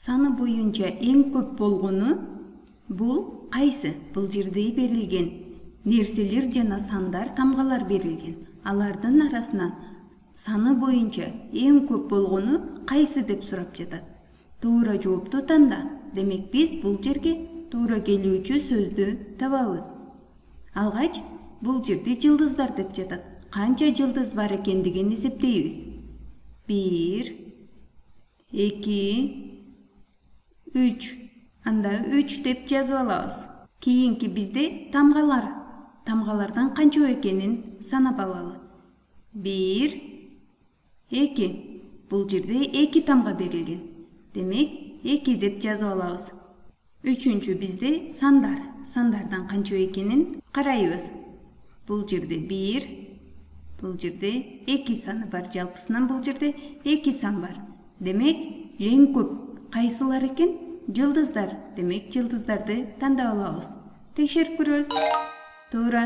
Саны боюнча эң көп болгону бул кайсы? Бул жерде берилген нерселер жана сандар, тамгалар берилген. Алардын арасынан саны боюнча эң көп болгону кайсы деп сурап жатат. Туура жоопту танда. Демек биз бул жерге туура келүүчү сөздү табабыз. Алгач бул жерде жылдыздар деп жатат. Канча жылдыз бар экендигин эсептейбиз. 1, 2, 3. Анда 3 деп жазып алабыз. Кийинки бизде тамгалар. Тамгалардан канча экенин санап алалы. 1, 2. Бул жерде 2 тамга берилген. Демек 2 деп жазып алабыз. Үчүнчү бизде сандар. Сандардан канча экенин карайбыз. Бул жерде 1, бул жерде 2 саны бар. Жалпысынан бул жерде 2 сан бар. Демек эң көп кайсылар экен? Жылдыздар. Демек жылдыздарды тандап алабыз. Текшерип көрөбүз. Туура.